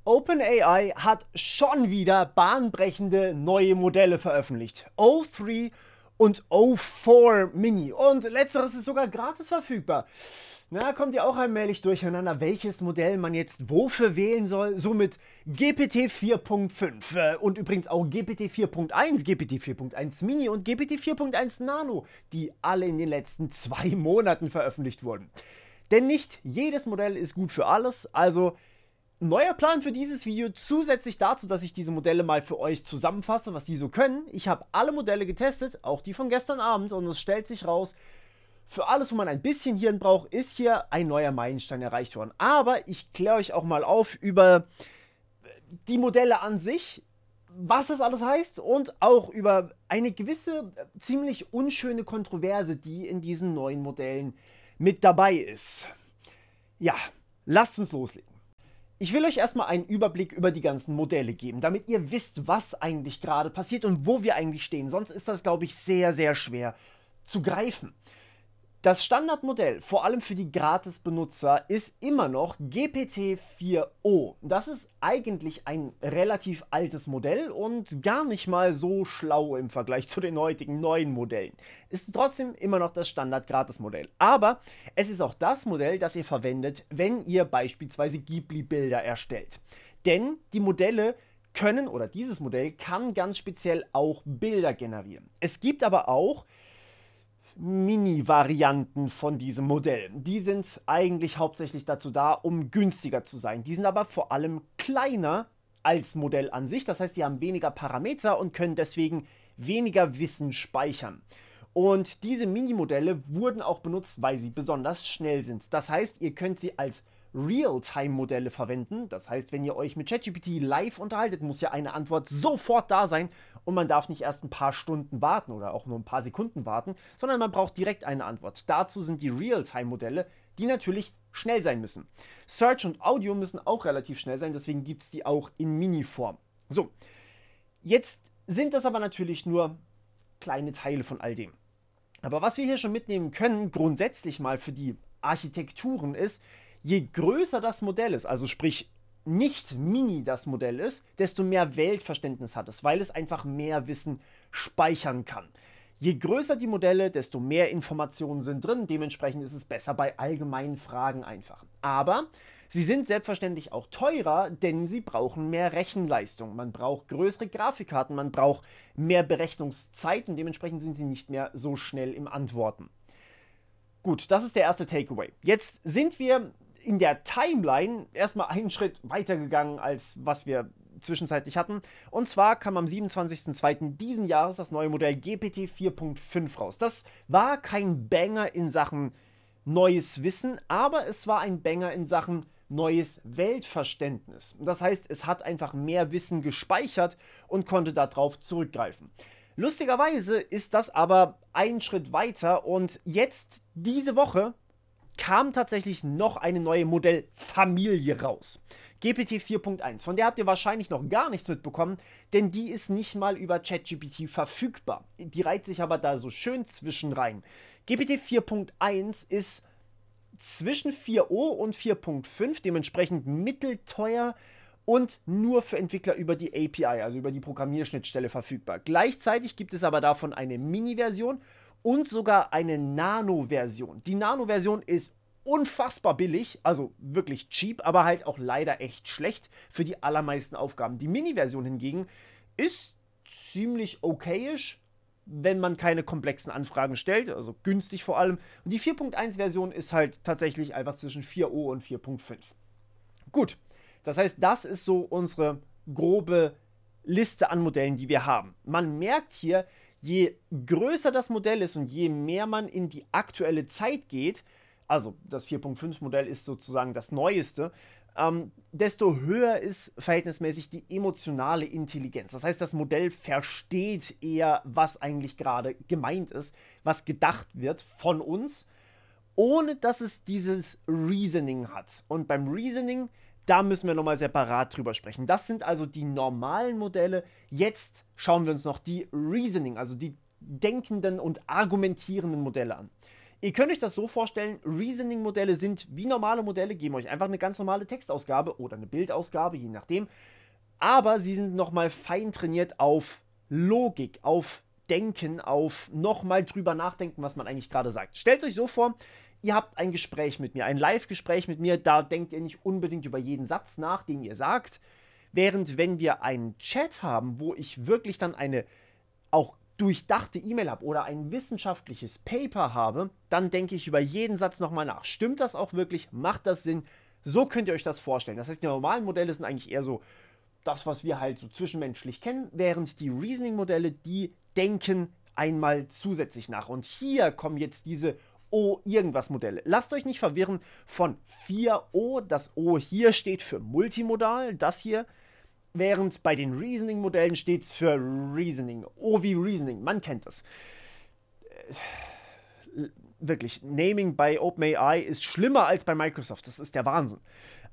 OpenAI hat schon wieder bahnbrechende neue Modelle veröffentlicht. O3 und O4 Mini. Und letzteres ist sogar gratis verfügbar. Na, kommt ihr auch allmählich durcheinander, welches Modell man jetzt wofür wählen soll? Somit GPT 4.5 und übrigens auch GPT 4.1, GPT 4.1 Mini und GPT 4.1 Nano, die alle in den letzten 2 Monaten veröffentlicht wurden. Denn nicht jedes Modell ist gut für alles, also neuer Plan für dieses Video, zusätzlich dazu, dass ich diese Modelle mal für euch zusammenfasse, was die so können. Ich habe alle Modelle getestet, auch die von gestern Abend, und es stellt sich raus, für alles, wo man ein bisschen Hirn braucht, ist hier ein neuer Meilenstein erreicht worden. Aber ich kläre euch auch mal auf über die Modelle an sich, was das alles heißt und auch über eine gewisse, ziemlich unschöne Kontroverse, die in diesen neuen Modellen mit dabei ist. Ja, lasst uns loslegen. Ich will euch erstmal einen Überblick über die ganzen Modelle geben, damit ihr wisst, was eigentlich gerade passiert und wo wir eigentlich stehen. Sonst ist das, glaube ich, sehr, sehr schwer zu greifen. Das Standardmodell, vor allem für die Gratis-Benutzer, ist immer noch GPT-4o. Das ist eigentlich ein relativ altes Modell und gar nicht mal so schlau im Vergleich zu den heutigen neuen Modellen. Ist trotzdem immer noch das Standard-Gratis-Modell. Aber es ist auch das Modell, das ihr verwendet, wenn ihr beispielsweise Ghibli-Bilder erstellt. Denn die Modelle können, oder dieses Modell kann ganz speziell auch Bilder generieren. Es gibt aber auch Mini-Varianten von diesem Modell. Die sind eigentlich hauptsächlich dazu da, um günstiger zu sein. Die sind aber vor allem kleiner als Modell an sich. Das heißt, die haben weniger Parameter und können deswegen weniger Wissen speichern. Und diese Mini-Modelle wurden auch benutzt, weil sie besonders schnell sind. Das heißt, ihr könnt sie als Real-Time-Modelle verwenden. Das heißt, wenn ihr euch mit ChatGPT live unterhaltet, muss ja eine Antwort sofort da sein und man darf nicht erst ein paar Stunden warten oder auch nur ein paar Sekunden warten, sondern man braucht direkt eine Antwort. Dazu sind die Real-Time-Modelle, die natürlich schnell sein müssen. Search und Audio müssen auch relativ schnell sein, deswegen gibt es die auch in Mini-Form. So, jetzt sind das aber natürlich nur kleine Teile von all dem. Aber was wir hier schon mitnehmen können, grundsätzlich mal für die Architekturen ist, je größer das Modell ist, also sprich nicht mini das Modell ist, desto mehr Weltverständnis hat es, weil es einfach mehr Wissen speichern kann. Je größer die Modelle, desto mehr Informationen sind drin, dementsprechend ist es besser bei allgemeinen Fragen einfach. Aber sie sind selbstverständlich auch teurer, denn sie brauchen mehr Rechenleistung. Man braucht größere Grafikkarten, man braucht mehr Berechnungszeit und dementsprechend sind sie nicht mehr so schnell im Antworten. Gut, das ist der erste Takeaway. Jetzt sind wir in der Timeline erstmal einen Schritt weiter gegangen, als was wir zwischenzeitlich hatten. Und zwar kam am 27.02. diesen Jahres das neue Modell GPT 4.5 raus. Das war kein Banger in Sachen neues Wissen, aber es war ein Banger in Sachen neues Weltverständnis. Das heißt, es hat einfach mehr Wissen gespeichert und konnte darauf zurückgreifen. Lustigerweise ist das aber einen Schritt weiter und jetzt diese Woche kam tatsächlich noch eine neue Modellfamilie raus. GPT 4.1, von der habt ihr wahrscheinlich noch gar nichts mitbekommen, denn die ist nicht mal über ChatGPT verfügbar. Die reiht sich aber da so schön zwischen rein. GPT 4.1 ist zwischen 4o und 4.5, dementsprechend mittelteuer und nur für Entwickler über die API, also über die Programmierschnittstelle verfügbar. Gleichzeitig gibt es aber davon eine Mini-Version und sogar eine Nano-Version. Die Nano-Version ist unfassbar billig, also wirklich cheap, aber halt auch leider echt schlecht für die allermeisten Aufgaben. Die Mini-Version hingegen ist ziemlich okayisch, wenn man keine komplexen Anfragen stellt, also günstig vor allem. Und die 4.1-Version ist halt tatsächlich einfach zwischen 4o und 4.5. Gut, das heißt, das ist so unsere grobe Liste an Modellen, die wir haben. Man merkt hier, je größer das Modell ist und je mehr man in die aktuelle Zeit geht, also das 4.5 Modell ist sozusagen das neueste, desto höher ist verhältnismäßig die emotionale Intelligenz. Das heißt, das Modell versteht eher, was eigentlich gerade gemeint ist, was gedacht wird von uns, ohne dass es dieses Reasoning hat. Und beim Reasoning, da müssen wir nochmal separat drüber sprechen. Das sind also die normalen Modelle. Jetzt schauen wir uns noch die Reasoning, also die denkenden und argumentierenden Modelle an. Ihr könnt euch das so vorstellen, Reasoning-Modelle sind wie normale Modelle, geben euch einfach eine ganz normale Textausgabe oder eine Bildausgabe, je nachdem. Aber sie sind nochmal fein trainiert auf Logik, auf Denken, auf nochmal drüber nachdenken, was man eigentlich gerade sagt. Stellt euch so vor, ihr habt ein Gespräch mit mir, ein Live-Gespräch mit mir, da denkt ihr nicht unbedingt über jeden Satz nach, den ihr sagt. Während wenn wir einen Chat haben, wo ich wirklich dann eine auch durchdachte E-Mail habe oder ein wissenschaftliches Paper habe, dann denke ich über jeden Satz nochmal nach. Stimmt das auch wirklich? Macht das Sinn? So könnt ihr euch das vorstellen. Das heißt, die normalen Modelle sind eigentlich eher so das, was wir halt so zwischenmenschlich kennen, während die Reasoning-Modelle, die denken einmal zusätzlich nach. Und hier kommen jetzt diese O-Irgendwas-Modelle. Lasst euch nicht verwirren von 4O. Das O hier steht für multimodal, das hier. Während bei den Reasoning-Modellen steht es für Reasoning. O wie Reasoning, man kennt das. Wirklich, Naming bei OpenAI ist schlimmer als bei Microsoft. Das ist der Wahnsinn.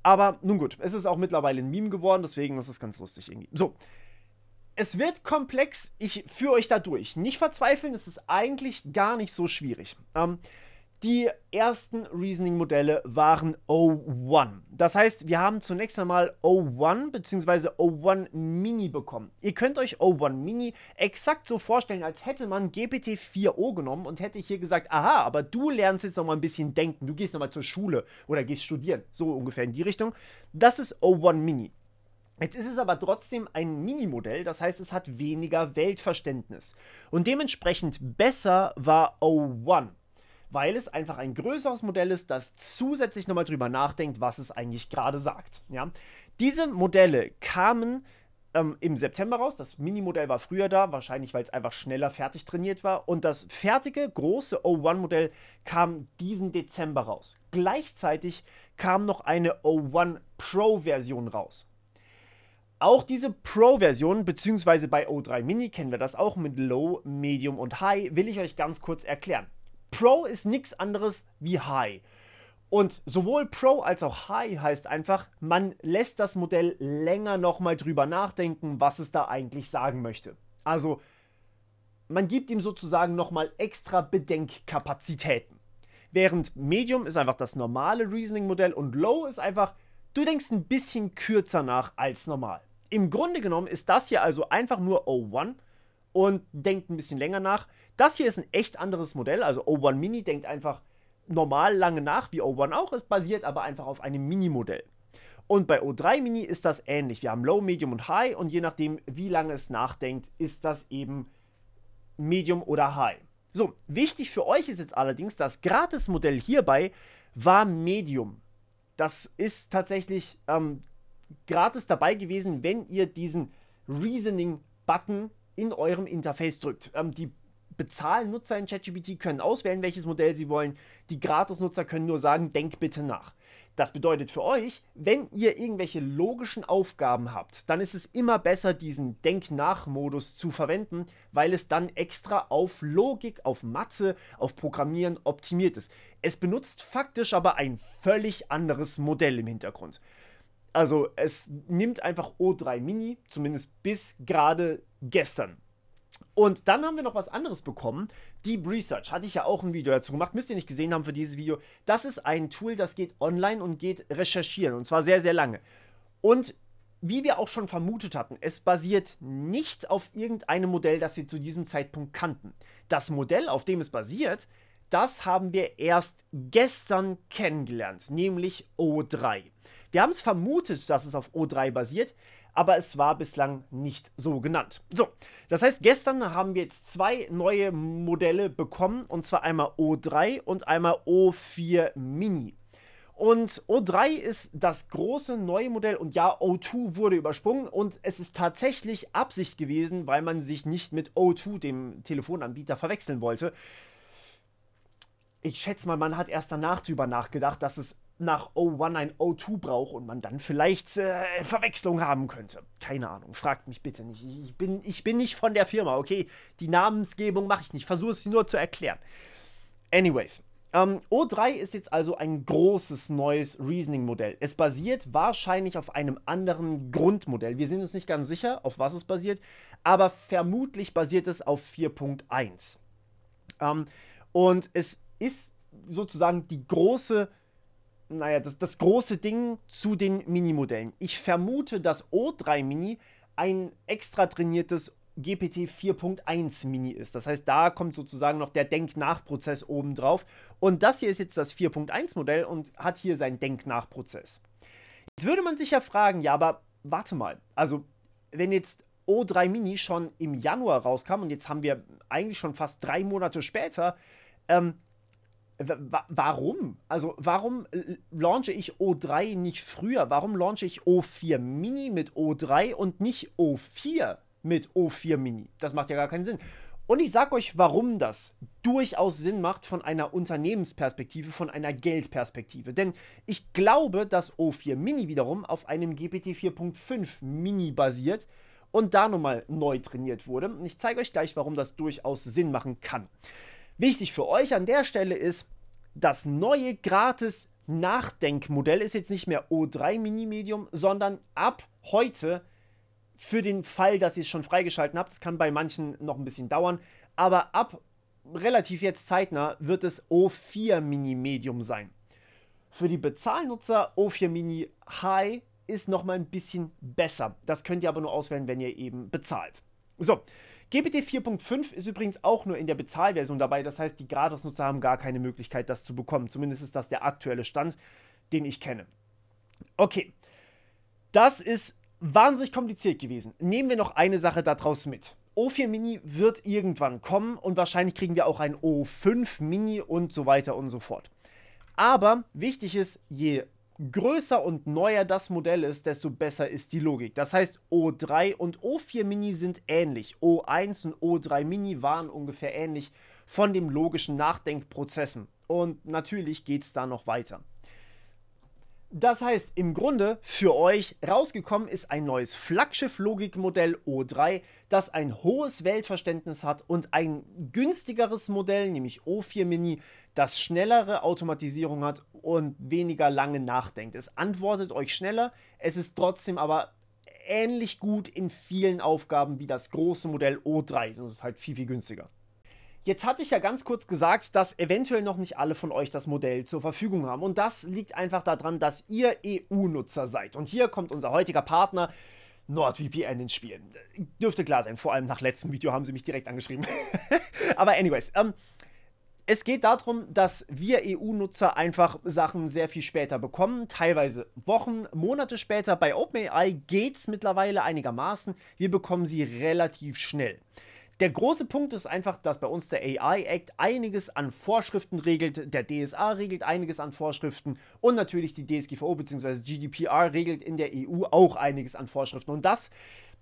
Aber nun gut, es ist auch mittlerweile ein Meme geworden, deswegen ist es ganz lustig irgendwie. So, es wird komplex, ich führe euch da durch. Nicht verzweifeln, es ist eigentlich gar nicht so schwierig. Die ersten Reasoning-Modelle waren O1. Das heißt, wir haben zunächst einmal O1 bzw. O1 Mini bekommen. Ihr könnt euch O1 Mini exakt so vorstellen, als hätte man GPT-4o genommen und hätte hier gesagt, aha, aber du lernst jetzt nochmal ein bisschen denken, du gehst nochmal zur Schule oder gehst studieren. So ungefähr in die Richtung. Das ist O1 Mini. Jetzt ist es aber trotzdem ein Mini-Modell, das heißt, es hat weniger Weltverständnis. Und dementsprechend besser war O1. Weil es einfach ein größeres Modell ist, das zusätzlich nochmal drüber nachdenkt, was es eigentlich gerade sagt. Ja? Diese Modelle kamen im September raus. Das Mini-Modell war früher da, wahrscheinlich weil es einfach schneller fertig trainiert war. Und das fertige, große O1-Modell kam diesen Dezember raus. Gleichzeitig kam noch eine O1 Pro-Version raus. Auch diese Pro-Version, beziehungsweise bei O3 Mini kennen wir das auch mit Low, Medium und High, will ich euch ganz kurz erklären. Pro ist nichts anderes wie High. Und sowohl Pro als auch High heißt einfach, man lässt das Modell länger nochmal drüber nachdenken, was es da eigentlich sagen möchte. Also, man gibt ihm sozusagen nochmal extra Bedenkkapazitäten. Während Medium ist einfach das normale Reasoning-Modell und Low ist einfach, du denkst ein bisschen kürzer nach als normal. Im Grunde genommen ist das hier also einfach nur O1 und denkt ein bisschen länger nach. Das hier ist ein echt anderes Modell, also O1 Mini denkt einfach normal lange nach, wie O1 auch, es basiert aber einfach auf einem Mini-Modell. Und bei O3 Mini ist das ähnlich. Wir haben Low, Medium und High und je nachdem, wie lange es nachdenkt, ist das eben Medium oder High. So, wichtig für euch ist jetzt allerdings, das Gratis-Modell hierbei war Medium. Das ist tatsächlich gratis dabei gewesen, wenn ihr diesen Reasoning-Button in eurem Interface drückt. Die bezahlten Nutzer in ChatGPT können auswählen, welches Modell sie wollen. Die Gratis-Nutzer können nur sagen, denk bitte nach. Das bedeutet für euch, wenn ihr irgendwelche logischen Aufgaben habt, dann ist es immer besser, diesen Denk-nach-Modus zu verwenden, weil es dann extra auf Logik, auf Mathe, auf Programmieren optimiert ist. Es benutzt faktisch aber ein völlig anderes Modell im Hintergrund. Also es nimmt einfach O3 Mini, zumindest bis gerade gestern. Und dann haben wir noch was anderes bekommen. Deep Research, hatte ich ja auch ein Video dazu gemacht, müsst ihr nicht gesehen haben für dieses Video. Das ist ein Tool, das geht online und geht recherchieren und zwar sehr, sehr lange. Und wie wir auch schon vermutet hatten, es basiert nicht auf irgendeinem Modell, das wir zu diesem Zeitpunkt kannten. Das Modell, auf dem es basiert, das haben wir erst gestern kennengelernt, nämlich O3. Wir haben es vermutet, dass es auf O3 basiert, aber es war bislang nicht so genannt. So, das heißt, gestern haben wir jetzt zwei neue Modelle bekommen, und zwar einmal O3 und einmal O4 Mini. Und O3 ist das große neue Modell und ja, O2 wurde übersprungen und es ist tatsächlich Absicht gewesen, weil man sich nicht mit O2, dem Telefonanbieter, verwechseln wollte. Ich schätze mal, man hat erst danach drüber nachgedacht, dass es nach O1 ein O2 braucht und man dann vielleicht Verwechslung haben könnte. Keine Ahnung, fragt mich bitte nicht. Ich bin nicht von der Firma, okay? Die Namensgebung mache ich nicht, versuche es nur zu erklären. Anyways, O3 ist jetzt also ein großes neues Reasoning-Modell. Es basiert wahrscheinlich auf einem anderen Grundmodell. Wir sind uns nicht ganz sicher, auf was es basiert, aber vermutlich basiert es auf 4.1. Und es ist sozusagen die große, naja, das große Ding zu den Mini-Modellen. Ich vermute, dass O3 Mini ein extra trainiertes GPT 4.1 Mini ist. Das heißt, da kommt sozusagen noch der Denk-Nach-Prozess oben drauf. Und das hier ist jetzt das 4.1 Modell und hat hier seinen Denk-Nach-Prozess. Jetzt würde man sich ja fragen, ja, aber warte mal. Also, wenn jetzt O3 Mini schon im Januar rauskam und jetzt haben wir eigentlich schon fast 3 Monate später, warum? Also, warum launche ich O3 nicht früher? Warum launche ich O4 Mini mit O3 und nicht O4 mit O4 Mini? Das macht ja gar keinen Sinn. Und ich sag euch, warum das durchaus Sinn macht von einer Unternehmensperspektive, von einer Geldperspektive. Denn ich glaube, dass O4 Mini wiederum auf einem GPT 4.5 Mini basiert und da nochmal neu trainiert wurde. Und ich zeige euch gleich, warum das durchaus Sinn machen kann. Wichtig für euch an der Stelle ist, das neue gratis Nachdenkmodell ist jetzt nicht mehr O3 Mini Medium, sondern ab heute, für den Fall, dass ihr es schon freigeschalten habt, es kann bei manchen noch ein bisschen dauern, aber ab relativ jetzt zeitnah wird es O4 Mini Medium sein. Für die Bezahlnutzer O4 Mini High ist nochmal ein bisschen besser. Das könnt ihr aber nur auswählen, wenn ihr eben bezahlt. So, GPT 4.5 ist übrigens auch nur in der Bezahlversion dabei, das heißt, die Gratis-Nutzer haben gar keine Möglichkeit, das zu bekommen. Zumindest ist das der aktuelle Stand, den ich kenne. Okay, das ist wahnsinnig kompliziert gewesen. Nehmen wir noch eine Sache daraus mit. O4 Mini wird irgendwann kommen und wahrscheinlich kriegen wir auch ein O5 Mini und so weiter und so fort. Aber wichtig ist, je größer und neuer das Modell ist, desto besser ist die Logik. Das heißt, O3 und O4 Mini sind ähnlich. O1 und O3 Mini waren ungefähr ähnlich von den logischen Nachdenkprozessen. Und natürlich geht es da noch weiter. Das heißt, im Grunde für euch rausgekommen ist ein neues Flaggschiff-Logikmodell O3, das ein hohes Weltverständnis hat und ein günstigeres Modell, nämlich O4 Mini, das schnellere Automatisierung hat und weniger lange nachdenkt. Es antwortet euch schneller, es ist trotzdem aber ähnlich gut in vielen Aufgaben wie das große Modell O3. Das ist halt viel, viel günstiger. Jetzt hatte ich ja ganz kurz gesagt, dass eventuell noch nicht alle von euch das Modell zur Verfügung haben. Und das liegt einfach daran, dass ihr EU-Nutzer seid. Und hier kommt unser heutiger Partner NordVPN ins Spiel. Dürfte klar sein, vor allem nach letztem Video haben sie mich direkt angeschrieben. Aber anyways, es geht darum, dass wir EU-Nutzer einfach Sachen sehr viel später bekommen, teilweise Wochen, Monate später. Bei OpenAI geht es mittlerweile einigermaßen. Wir bekommen sie relativ schnell. Der große Punkt ist einfach, dass bei uns der AI Act einiges an Vorschriften regelt, der DSA regelt einiges an Vorschriften und natürlich die DSGVO bzw. GDPR regelt in der EU auch einiges an Vorschriften. Und das,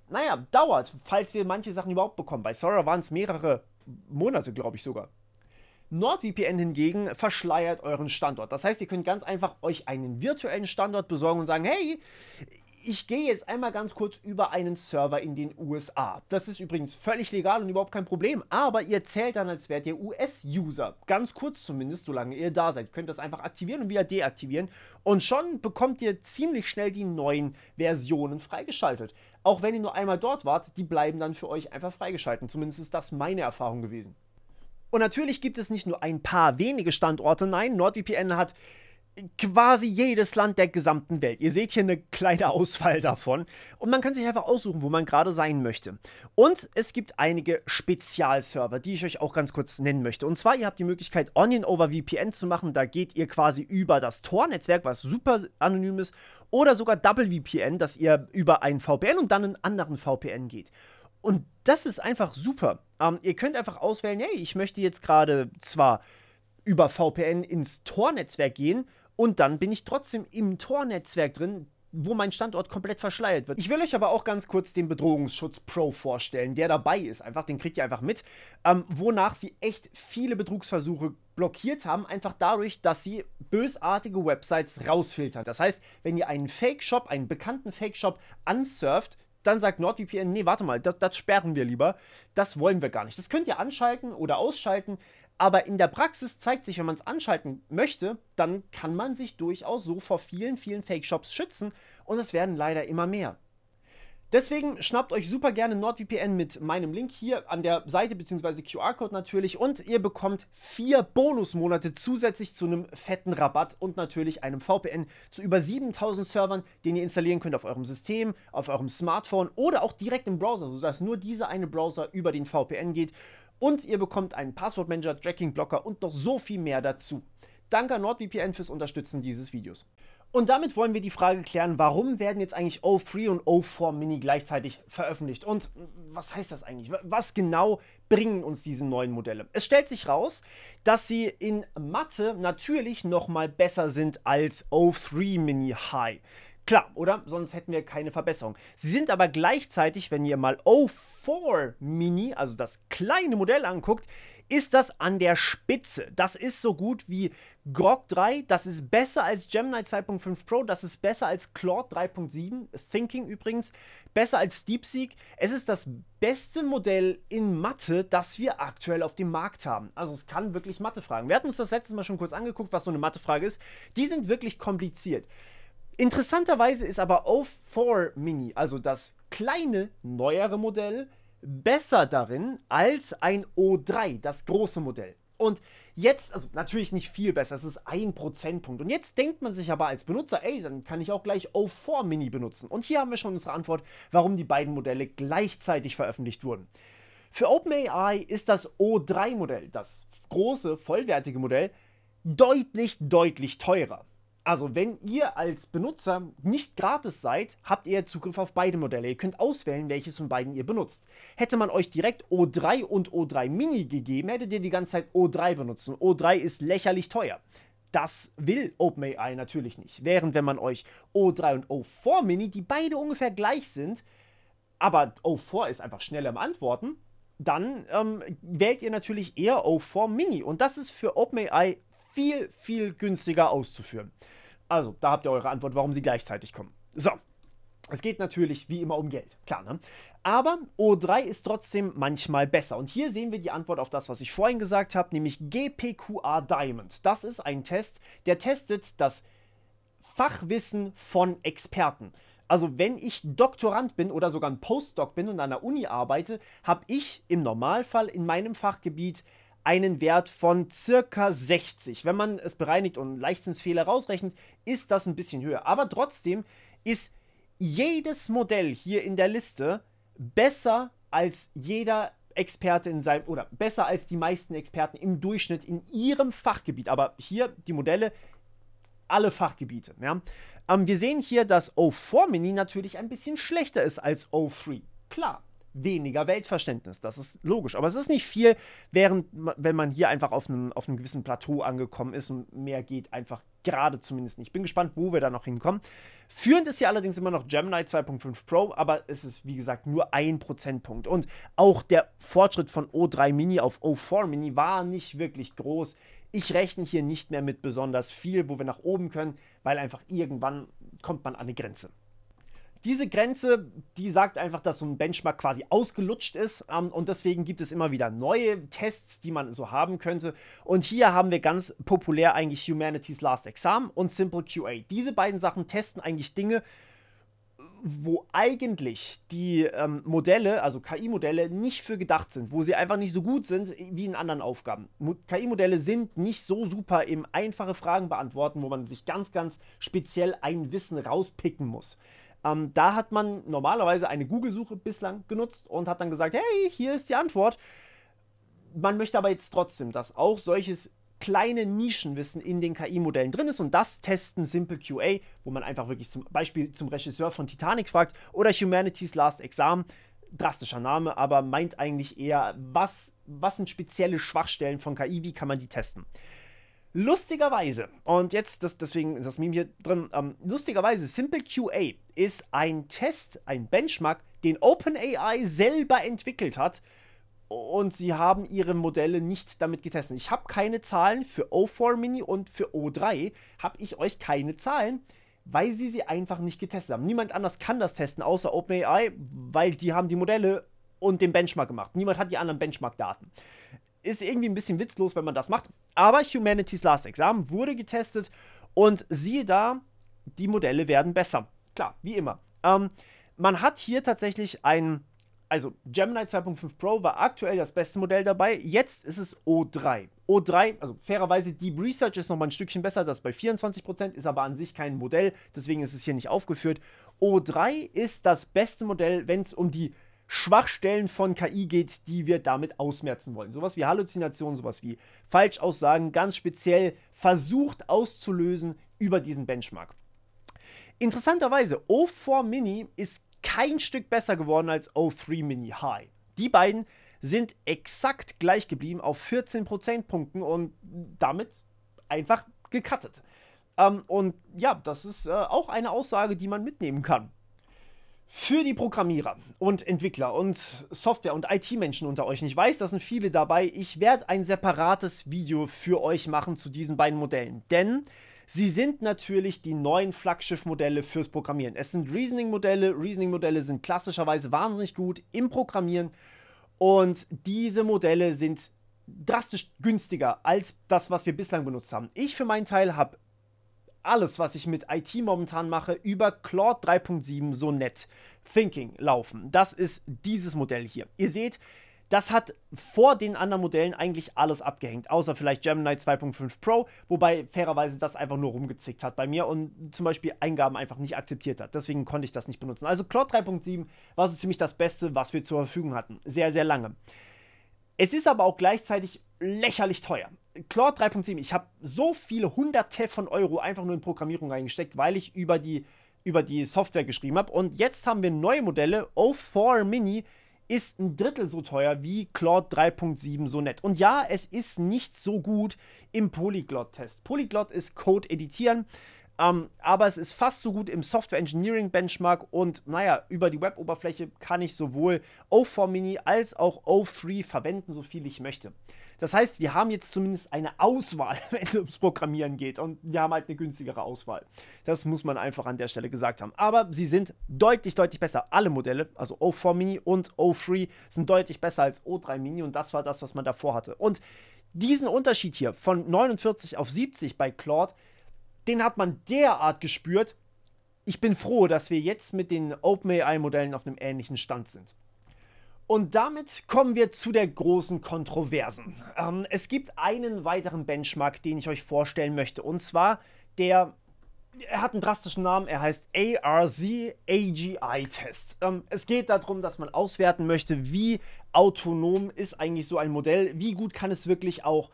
naja, dauert, falls wir manche Sachen überhaupt bekommen. Bei Sora waren es mehrere Monate, glaube ich sogar. NordVPN hingegen verschleiert euren Standort. Das heißt, ihr könnt ganz einfach euch einen virtuellen Standort besorgen und sagen, hey, ich gehe jetzt einmal ganz kurz über einen Server in den USA. Das ist übrigens völlig legal und überhaupt kein Problem, aber ihr zählt dann, als wärt ihr US-User. Ganz kurz zumindest, solange ihr da seid. Ihr könnt das einfach aktivieren und wieder deaktivieren und schon bekommt ihr ziemlich schnell die neuen Versionen freigeschaltet. Auch wenn ihr nur einmal dort wart, die bleiben dann für euch einfach freigeschaltet. Zumindest ist das meine Erfahrung gewesen. Und natürlich gibt es nicht nur ein paar wenige Standorte, nein, NordVPN hat quasi jedes Land der gesamten Welt. Ihr seht hier eine kleine Auswahl davon und man kann sich einfach aussuchen, wo man gerade sein möchte. Und es gibt einige Spezialserver, die ich euch auch ganz kurz nennen möchte. Und zwar, ihr habt die Möglichkeit, Onion over VPN zu machen. Da geht ihr quasi über das Tor-Netzwerk, was super anonym ist, oder sogar Double VPN, dass ihr über einen VPN und dann einen anderen VPN geht. Und das ist einfach super. Ihr könnt einfach auswählen, hey, ich möchte jetzt gerade zwar über VPN ins Tor-Netzwerk gehen, und dann bin ich trotzdem im Tor-Netzwerk drin, wo mein Standort komplett verschleiert wird. Ich will euch aber auch ganz kurz den Bedrohungsschutz Pro vorstellen, der dabei ist. Einfach, den kriegt ihr einfach mit. Wonach sie echt viele Betrugsversuche blockiert haben, einfach dadurch, dass sie bösartige Websites rausfiltern. Das heißt, wenn ihr einen Fake-Shop, einen bekannten Fake-Shop ansurft, dann sagt NordVPN, nee, warte mal, das sperren wir lieber. Das wollen wir gar nicht. Das könnt ihr anschalten oder ausschalten. Aber in der Praxis zeigt sich, wenn man es anschalten möchte, dann kann man sich durchaus so vor vielen, vielen Fake-Shops schützen und es werden leider immer mehr. Deswegen schnappt euch super gerne NordVPN mit meinem Link hier an der Seite bzw. QR-Code natürlich und ihr bekommt 4 Bonusmonate zusätzlich zu einem fetten Rabatt und natürlich einem VPN zu über 7000 Servern, den ihr installieren könnt auf eurem System, auf eurem Smartphone oder auch direkt im Browser, sodass nur dieser eine Browser über den VPN geht und ihr bekommt einen Passwortmanager, Tracking-Blocker und noch so viel mehr dazu. Danke an NordVPN fürs Unterstützen dieses Videos. Und damit wollen wir die Frage klären, warum werden jetzt eigentlich O3 und O4 Mini gleichzeitig veröffentlicht? Und was heißt das eigentlich? Was genau bringen uns diese neuen Modelle? Es stellt sich raus, dass sie in Mathe natürlich nochmal besser sind als O3 Mini High. Klar, oder? Sonst hätten wir keine Verbesserung. Sie sind aber gleichzeitig, wenn ihr mal O4 Mini, also das kleine Modell anguckt, ist das an der Spitze. Das ist so gut wie Grok 3, das ist besser als Gemini 2.5 Pro, das ist besser als Claude 3.7, Thinking übrigens, besser als DeepSeek. Es ist das beste Modell in Mathe, das wir aktuell auf dem Markt haben. Also es kann wirklich Mathe fragen. Wir hatten uns das letztes Mal schon kurz angeguckt, was so eine Mathe-Frage ist. Die sind wirklich kompliziert. Interessanterweise ist aber O4 Mini, also das kleine, neuere Modell, besser darin als ein O3, das große Modell. Und jetzt, also natürlich nicht viel besser, es ist 1 Prozentpunkt. Und jetzt denkt man sich aber als Benutzer, ey, dann kann ich auch gleich O4 Mini benutzen. Und hier haben wir schon unsere Antwort, warum die beiden Modelle gleichzeitig veröffentlicht wurden. Für OpenAI ist das O3-Modell, das große, vollwertige Modell, deutlich, deutlich teurer. Also wenn ihr als Benutzer nicht gratis seid, habt ihr Zugriff auf beide Modelle. Ihr könnt auswählen, welches von beiden ihr benutzt. Hätte man euch direkt O3 und O3 Mini gegeben, hättet ihr die ganze Zeit O3 benutzen. O3 ist lächerlich teuer. Das will OpenAI natürlich nicht. Während wenn man euch O3 und O4 Mini, die beide ungefähr gleich sind, aber O4 ist einfach schneller im Antworten, dann wählt ihr natürlich eher O4 Mini. Und das ist für OpenAI viel, viel günstiger auszuführen. Also, da habt ihr eure Antwort, warum sie gleichzeitig kommen. So, es geht natürlich wie immer um Geld, klar, ne? Aber O3 ist trotzdem manchmal besser. Und hier sehen wir die Antwort auf das, was ich vorhin gesagt habe, nämlich GPQR Diamond. Das ist ein Test, der testet das Fachwissen von Experten. Also wenn ich Doktorand bin oder sogar ein Postdoc bin und an der Uni arbeite, habe ich im Normalfall in meinem Fachgebiet einen Wert von circa 60. Wenn man es bereinigt und Leichtsinnsfehler rausrechnet, ist das ein bisschen höher. Aber trotzdem ist jedes Modell hier in der Liste besser als jeder Experte in seinem, oder besser als die meisten Experten im Durchschnitt in ihrem Fachgebiet. Aber hier die Modelle, alle Fachgebiete. Ja? Wir sehen hier, dass O4 Mini natürlich ein bisschen schlechter ist als O3. Klar. Weniger Weltverständnis, das ist logisch. Aber es ist nicht viel, wenn man hier einfach auf einem gewissen Plateau angekommen ist und mehr geht einfach gerade zumindest nicht. Ich bin gespannt, wo wir da noch hinkommen. Führend ist hier allerdings immer noch Gemini 2.5 Pro, aber es ist, wie gesagt, nur 1 Prozentpunkt. Und auch der Fortschritt von O3 Mini auf O4 Mini war nicht wirklich groß. Ich rechne hier nicht mehr mit besonders viel, wo wir nach oben können, weil einfach irgendwann kommt man an eine Grenze. Diese Grenze, die sagt einfach, dass so ein Benchmark quasi ausgelutscht ist und deswegen gibt es immer wieder neue Tests, die man so haben könnte. Und hier haben wir ganz populär eigentlich Humanity's Last Exam und Simple QA. Diese beiden Sachen testen eigentlich Dinge, wo eigentlich die Modelle, also KI-Modelle, nicht für gedacht sind, wo sie einfach nicht so gut sind wie in anderen Aufgaben. KI-Modelle sind nicht so super im einfache Fragen beantworten, wo man sich ganz, ganz speziell ein Wissen rauspicken muss. Da hat man normalerweise eine Google-Suche bislang genutzt und hat dann gesagt, hey, hier ist die Antwort. Man möchte aber jetzt trotzdem, dass auch solches kleine Nischenwissen in den KI-Modellen drin ist und das testen Simple QA, wo man einfach wirklich zum Beispiel zum Regisseur von Titanic fragt oder Humanity's Last Exam, drastischer Name, aber meint eigentlich eher, was sind spezielle Schwachstellen von KI, wie kann man die testen. Lustigerweise, und jetzt, deswegen ist das Meme hier drin, lustigerweise, Simple QA ist ein Test, ein Benchmark, den OpenAI selber entwickelt hat und sie haben ihre Modelle nicht damit getestet. Ich habe keine Zahlen für O4 Mini und für O3, habe ich euch keine Zahlen, weil sie einfach nicht getestet haben. Niemand anders kann das testen, außer OpenAI, weil die haben die Modelle und den Benchmark gemacht. Niemand hat die anderen Benchmark-Daten. Ist irgendwie ein bisschen witzlos, wenn man das macht. Aber Humanity's Last Exam wurde getestet und siehe da, die Modelle werden besser. Klar, wie immer. Man hat hier tatsächlich also Gemini 2.5 Pro war aktuell das beste Modell dabei, jetzt ist es O3. O3, also fairerweise, Deep Research ist nochmal ein Stückchen besser, das bei 24%, ist aber an sich kein Modell, deswegen ist es hier nicht aufgeführt. O3 ist das beste Modell, wenn es um die Schwachstellen von KI geht, die wir damit ausmerzen wollen. Sowas wie Halluzinationen, sowas wie Falschaussagen, ganz speziell versucht auszulösen über diesen Benchmark. Interessanterweise, O4 Mini ist kein Stück besser geworden als O3 Mini High. Die beiden sind exakt gleich geblieben auf 14 Prozentpunkten und damit einfach gecuttet. Und ja, das ist auch eine Aussage, die man mitnehmen kann. Für die Programmierer und Entwickler und Software- und IT-Menschen unter euch, und ich weiß, da sind viele dabei, ich werde ein separates Video für euch machen zu diesen beiden Modellen, denn sie sind natürlich die neuen Flaggschiff-Modelle fürs Programmieren. Es sind Reasoning-Modelle. Reasoning-Modelle sind klassischerweise wahnsinnig gut im Programmieren und diese Modelle sind drastisch günstiger als das, was wir bislang benutzt haben. Ich für meinen Teil habe alles, was ich mit IT momentan mache, über Claude 3.7 Sonnet Thinking laufen. Das ist dieses Modell hier. Ihr seht, das hat vor den anderen Modellen eigentlich alles abgehängt, außer vielleicht Gemini 2.5 Pro, wobei fairerweise das einfach nur rumgezickt hat bei mir und zum Beispiel Eingaben einfach nicht akzeptiert hat. Deswegen konnte ich das nicht benutzen. Also Claude 3.7 war so ziemlich das Beste, was wir zur Verfügung hatten. Sehr, sehr lange. Es ist aber auch gleichzeitig lächerlich teuer. Claude 3.7, ich habe so viele Hunderte von Euro einfach nur in Programmierung reingesteckt, weil ich über die Software geschrieben habe. Und jetzt haben wir neue Modelle. O4 Mini ist ein Drittel so teuer wie Claude 3.7 Sonnet. Und ja, es ist nicht so gut im Polyglot-Test. Polyglot ist Code editieren, aber es ist fast so gut im Software Engineering Benchmark und naja, über die Web-Oberfläche kann ich sowohl O4 Mini als auch O3 verwenden, so viel ich möchte. Das heißt, wir haben jetzt zumindest eine Auswahl, wenn es ums Programmieren geht und wir haben halt eine günstigere Auswahl. Das muss man einfach an der Stelle gesagt haben. Aber sie sind deutlich, deutlich besser. Alle Modelle, also O4 Mini und O3, sind deutlich besser als O3 Mini und das war das, was man davor hatte. Und diesen Unterschied hier von 49 auf 70 bei Claude, den hat man derart gespürt. Ich bin froh, dass wir jetzt mit den OpenAI-Modellen auf einem ähnlichen Stand sind. Und damit kommen wir zu der großen Kontroversen. Es gibt einen weiteren Benchmark, den ich euch vorstellen möchte. Und zwar er hat einen drastischen Namen, er heißt ARZ-AGI-Test. Es geht darum, dass man auswerten möchte, wie autonom ist eigentlich so ein Modell, wie gut kann es wirklich auch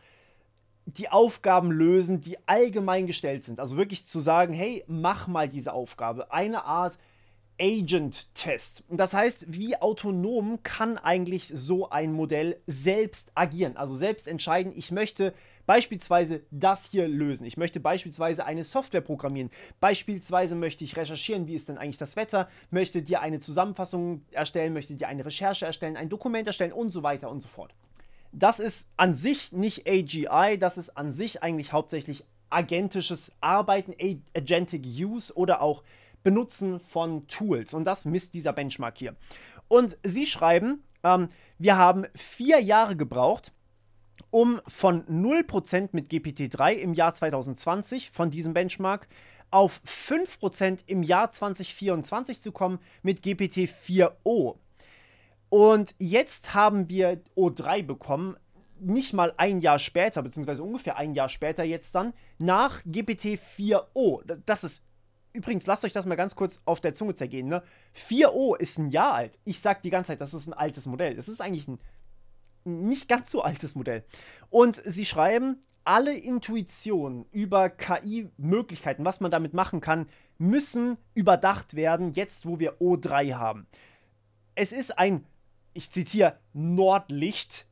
die Aufgaben lösen, die allgemein gestellt sind. Also wirklich zu sagen, hey, mach mal diese Aufgabe. Eine Art Agent-Test. Das heißt, wie autonom kann eigentlich so ein Modell selbst agieren? Also selbst entscheiden, ich möchte beispielsweise das hier lösen. Ich möchte beispielsweise eine Software programmieren. Beispielsweise möchte ich recherchieren, wie ist denn eigentlich das Wetter, möchte dir eine Zusammenfassung erstellen, möchte dir eine Recherche erstellen, ein Dokument erstellen und so weiter und so fort. Das ist an sich nicht AGI, das ist an sich eigentlich hauptsächlich agentisches Arbeiten, Agentic Use oder auch Benutzen von Tools. Und das misst dieser Benchmark hier. Und sie schreiben, wir haben 4 Jahre gebraucht, um von 0% mit GPT-3 im Jahr 2020 von diesem Benchmark auf 5% im Jahr 2024 zu kommen mit GPT-4o. Und jetzt haben wir O3 bekommen, nicht mal ein Jahr später, beziehungsweise ungefähr ein Jahr später jetzt dann, nach GPT-4o. Das ist, übrigens, lasst euch das mal ganz kurz auf der Zunge zergehen, ne? 4o ist ein Jahr alt. Ich sag die ganze Zeit, das ist ein altes Modell. Das ist eigentlich ein nicht ganz so altes Modell. Und sie schreiben, alle Intuitionen über KI-Möglichkeiten, was man damit machen kann, müssen überdacht werden, jetzt wo wir O3 haben. Es ist ein, ich zitiere, Nordlicht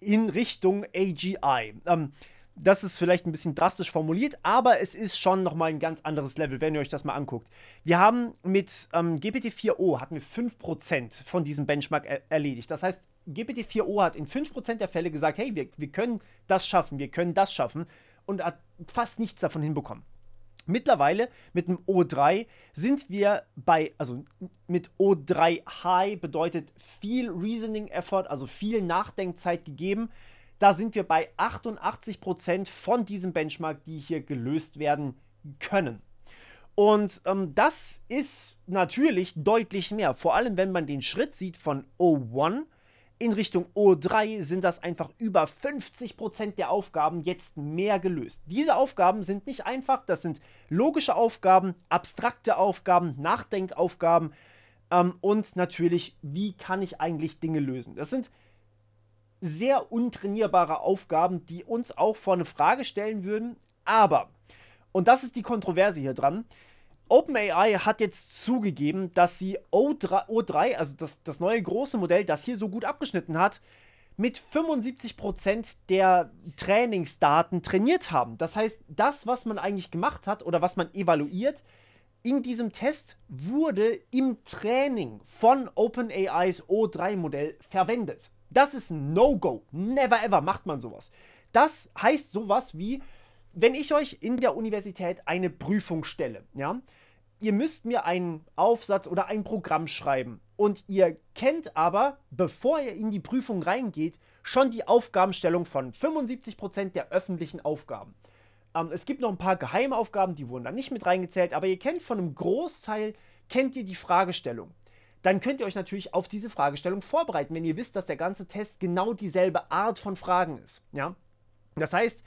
in Richtung AGI. Das ist vielleicht ein bisschen drastisch formuliert, aber es ist schon nochmal ein ganz anderes Level, wenn ihr euch das mal anguckt. Wir haben mit GPT-4o hatten wir 5% von diesem Benchmark erledigt. Das heißt, GPT-4o hat in 5% der Fälle gesagt, hey, wir können das schaffen, wir können das schaffen und hat fast nichts davon hinbekommen. Mittlerweile mit dem O3 sind wir bei, also mit O3 High bedeutet viel Reasoning Effort, also viel Nachdenkzeit gegeben. Da sind wir bei 88% von diesem Benchmark, die hier gelöst werden können. Und das ist natürlich deutlich mehr. Vor allem, wenn man den Schritt sieht von O1 in Richtung O3, sind das einfach über 50% der Aufgaben jetzt mehr gelöst. Diese Aufgaben sind nicht einfach, das sind logische Aufgaben, abstrakte Aufgaben, Nachdenkaufgaben und natürlich, wie kann ich eigentlich Dinge lösen. Das sind sehr untrainierbare Aufgaben, die uns auch vor eine Frage stellen würden, aber, und das ist die Kontroverse hier dran, OpenAI hat jetzt zugegeben, dass sie O3, also das neue große Modell, das hier so gut abgeschnitten hat, mit 75% der Trainingsdaten trainiert haben. Das heißt, das, was man eigentlich gemacht hat oder was man evaluiert, in diesem Test wurde im Training von OpenAIs O3-Modell verwendet. Das ist ein No-Go. Never ever macht man sowas. Das heißt sowas wie, wenn ich euch in der Universität eine Prüfung stelle, ja, ihr müsst mir einen Aufsatz oder ein Programm schreiben und ihr kennt aber, bevor ihr in die Prüfung reingeht, schon die Aufgabenstellung von 75% der öffentlichen Aufgaben. Es gibt noch ein paar Geheimaufgaben, die wurden da nicht mit reingezählt, aber ihr kennt von einem Großteil, kennt ihr die Fragestellung. Dann könnt ihr euch natürlich auf diese Fragestellung vorbereiten, wenn ihr wisst, dass der ganze Test genau dieselbe Art von Fragen ist. Ja? Das heißt,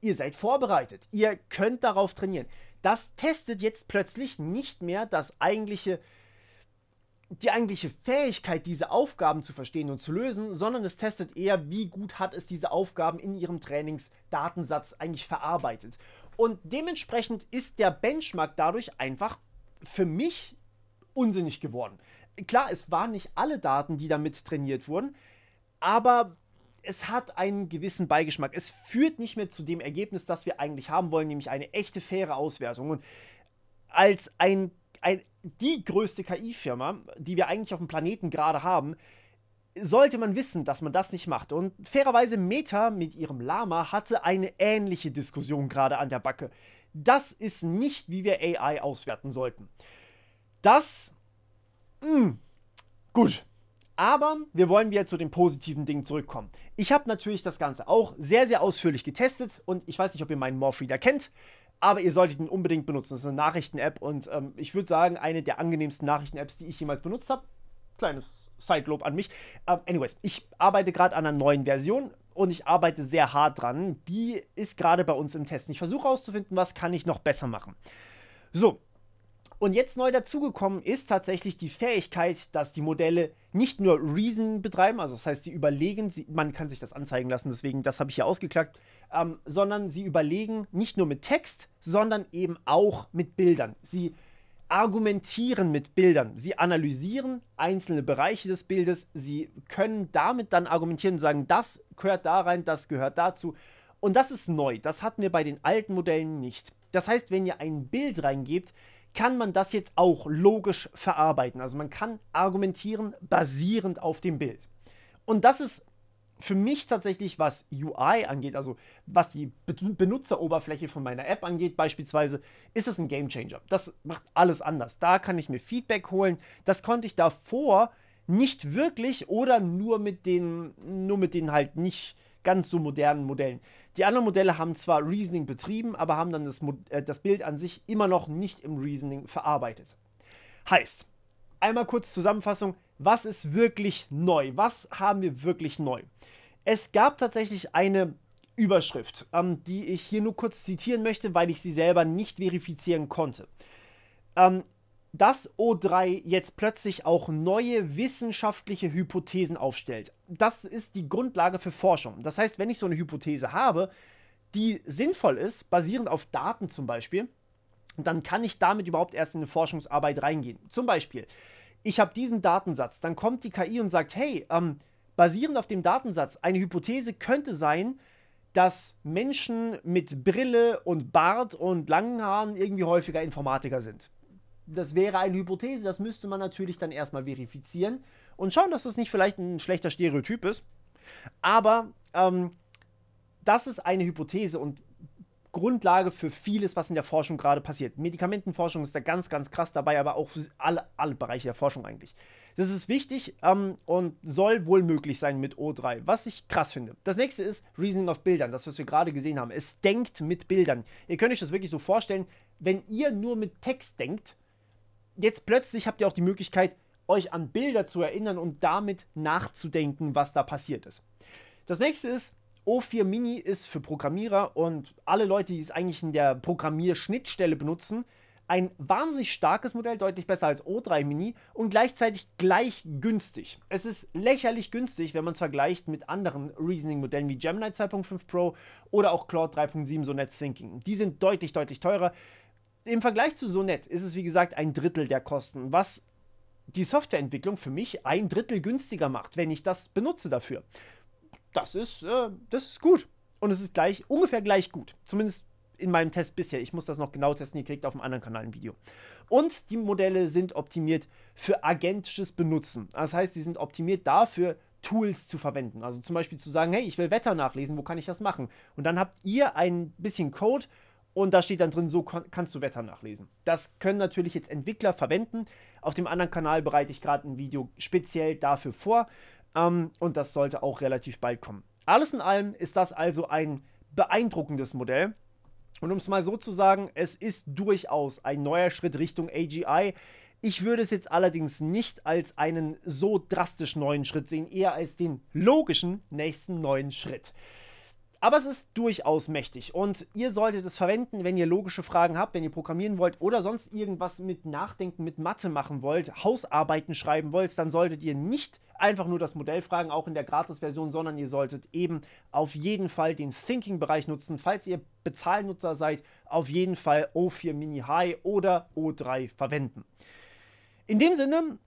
ihr seid vorbereitet. Ihr könnt darauf trainieren. Das testet jetzt plötzlich nicht mehr die eigentliche Fähigkeit, diese Aufgaben zu verstehen und zu lösen, sondern es testet eher, wie gut hat es diese Aufgaben in ihrem Trainingsdatensatz eigentlich verarbeitet. Und dementsprechend ist der Benchmark dadurch einfach für mich unsinnig geworden. Klar, es waren nicht alle Daten, die damit trainiert wurden, aber es hat einen gewissen Beigeschmack. Es führt nicht mehr zu dem Ergebnis, das wir eigentlich haben wollen, nämlich eine echte, faire Auswertung. Und als die größte KI-Firma, die wir eigentlich auf dem Planeten gerade haben, sollte man wissen, dass man das nicht macht. Und fairerweise Meta mit ihrem Llama hatte eine ähnliche Diskussion gerade an der Backe. Das ist nicht, wie wir AI auswerten sollten. Gut. Aber wir wollen wieder zu den positiven Dingen zurückkommen. Ich habe natürlich das Ganze auch sehr, sehr ausführlich getestet und ich weiß nicht, ob ihr meinen Morphreader kennt, aber ihr solltet ihn unbedingt benutzen. Das ist eine Nachrichten-App und ich würde sagen, eine der angenehmsten Nachrichten-Apps, die ich jemals benutzt habe. Kleines Sidelob an mich. Anyways, ich arbeite gerade an einer neuen Version und ich arbeite sehr hart dran. Die ist gerade bei uns im Test. Und ich versuche herauszufinden, was kann ich noch besser machen. So. Und jetzt neu dazugekommen ist tatsächlich die Fähigkeit, dass die Modelle nicht nur Reasoning betreiben, also das heißt, sie überlegen, man kann sich das anzeigen lassen, deswegen, das habe ich hier ausgeklackt, sondern sie überlegen nicht nur mit Text, sondern eben auch mit Bildern. Sie argumentieren mit Bildern, sie analysieren einzelne Bereiche des Bildes, sie können damit dann argumentieren und sagen, das gehört da rein, das gehört dazu. Und das ist neu, das hatten wir bei den alten Modellen nicht. Das heißt, wenn ihr ein Bild reingebt, kann man das jetzt auch logisch verarbeiten. Also man kann argumentieren basierend auf dem Bild. Und das ist für mich tatsächlich, was UI angeht, also was die Benutzeroberfläche von meiner App angeht beispielsweise, ist es ein Gamechanger. Das macht alles anders. Da kann ich mir Feedback holen. Das konnte ich davor nicht wirklich oder nur mit den halt nicht ganz so modernen Modellen. Die anderen Modelle haben zwar Reasoning betrieben, aber haben dann das Bild an sich immer noch nicht im Reasoning verarbeitet. Heißt, einmal kurz Zusammenfassung, was ist wirklich neu? Was haben wir wirklich neu? Es gab tatsächlich eine Überschrift, die ich hier nur kurz zitieren möchte, weil ich sie selber nicht verifizieren konnte. Dass O3 jetzt plötzlich auch neue wissenschaftliche Hypothesen aufstellt. Das ist die Grundlage für Forschung. Das heißt, wenn ich so eine Hypothese habe, die sinnvoll ist, basierend auf Daten zum Beispiel, dann kann ich damit überhaupt erst in eine Forschungsarbeit reingehen. Zum Beispiel, ich habe diesen Datensatz, dann kommt die KI und sagt, hey, basierend auf dem Datensatz, eine Hypothese könnte sein, dass Menschen mit Brille und Bart und langen Haaren irgendwie häufiger Informatiker sind. Das wäre eine Hypothese, das müsste man natürlich dann erstmal verifizieren und schauen, dass das nicht vielleicht ein schlechter Stereotyp ist. Aber das ist eine Hypothese und auch Grundlage für vieles, was in der Forschung gerade passiert. Medikamentenforschung ist da ganz, ganz krass dabei, aber auch für alle Bereiche der Forschung eigentlich. Das ist wichtig und soll wohl möglich sein mit O3, was ich krass finde. Das nächste ist Reasoning auf Bildern, das, was wir gerade gesehen haben. Es denkt mit Bildern. Ihr könnt euch das wirklich so vorstellen, wenn ihr nur mit Text denkt, jetzt plötzlich habt ihr auch die Möglichkeit, euch an Bilder zu erinnern und damit nachzudenken, was da passiert ist. Das nächste ist, O4 Mini ist für Programmierer und alle Leute, die es eigentlich in der Programmierschnittstelle benutzen, ein wahnsinnig starkes Modell, deutlich besser als O3 Mini und gleichzeitig gleich günstig. Es ist lächerlich günstig, wenn man es vergleicht mit anderen Reasoning-Modellen wie Gemini 2.5 Pro oder auch Claude 3.7 Sonnet Thinking. Die sind deutlich, deutlich teurer. Im Vergleich zu Sonnet ist es, wie gesagt, ein Drittel der Kosten, was die Softwareentwicklung für mich ein Drittel günstiger macht, wenn ich das benutze dafür. Das ist gut. Und es ist ungefähr gleich gut. Zumindest in meinem Test bisher. Ich muss das noch genau testen, ihr kriegt auf einem anderen Kanal ein Video. Und die Modelle sind optimiert für agentisches Benutzen. Das heißt, sie sind optimiert dafür, Tools zu verwenden. Also zum Beispiel zu sagen, hey, ich will Wetter nachlesen, wo kann ich das machen? Und dann habt ihr ein bisschen Code und da steht dann drin, so kannst du Wetter nachlesen. Das können natürlich jetzt Entwickler verwenden. Auf dem anderen Kanal bereite ich gerade ein Video speziell dafür vor. Und das sollte auch relativ bald kommen. Alles in allem ist das also ein beeindruckendes Modell. Und um es mal so zu sagen, es ist durchaus ein neuer Schritt Richtung AGI. Ich würde es jetzt allerdings nicht als einen so drastisch neuen Schritt sehen, eher als den logischen nächsten neuen Schritt. Aber es ist durchaus mächtig und ihr solltet es verwenden, wenn ihr logische Fragen habt, wenn ihr programmieren wollt oder sonst irgendwas mit Nachdenken, mit Mathe machen wollt, Hausarbeiten schreiben wollt, dann solltet ihr nicht einfach nur das Modell fragen, auch in der Gratis-Version, sondern ihr solltet eben auf jeden Fall den Thinking-Bereich nutzen. Falls ihr Bezahlnutzer seid, auf jeden Fall O4 Mini High oder O3 verwenden. In dem Sinne,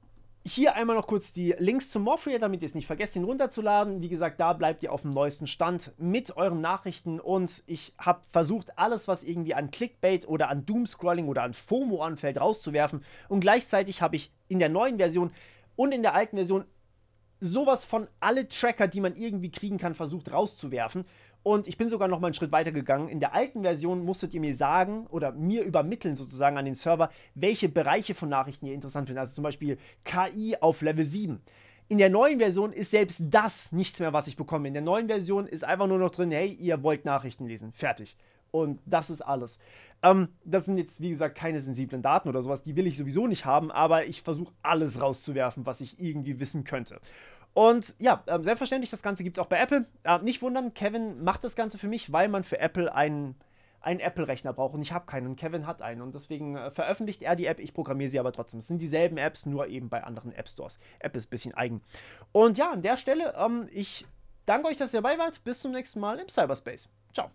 hier einmal noch kurz die Links zum Morphreader, damit ihr es nicht vergesst, ihn runterzuladen. Wie gesagt, da bleibt ihr auf dem neuesten Stand mit euren Nachrichten und ich habe versucht, alles, was irgendwie an Clickbait oder an Doomscrolling oder an FOMO anfällt, rauszuwerfen. Und gleichzeitig habe ich in der neuen Version und in der alten Version sowas von alle Tracker, die man irgendwie kriegen kann, versucht rauszuwerfen. Und ich bin sogar noch mal einen Schritt weiter gegangen. In der alten Version musstet ihr mir sagen oder mir übermitteln sozusagen an den Server, welche Bereiche von Nachrichten ihr interessant findet. Also zum Beispiel KI auf Level 7. In der neuen Version ist selbst das nichts mehr, was ich bekomme. In der neuen Version ist einfach nur noch drin, hey, ihr wollt Nachrichten lesen. Fertig. Und das ist alles. Das sind jetzt, wie gesagt, keine sensiblen Daten oder sowas. Die will ich sowieso nicht haben, aber ich versuche alles rauszuwerfen, was ich irgendwie wissen könnte. Und ja, selbstverständlich, das Ganze gibt es auch bei Apple. Nicht wundern, Kevin macht das Ganze für mich, weil man für Apple einen Apple-Rechner braucht und ich habe keinen. Kevin hat einen und deswegen veröffentlicht er die App, ich programmiere sie aber trotzdem. Es sind dieselben Apps, nur eben bei anderen App-Stores. App ist ein bisschen eigen. Und ja, an der Stelle, ich danke euch, dass ihr dabei wart. Bis zum nächsten Mal im Cyberspace. Ciao.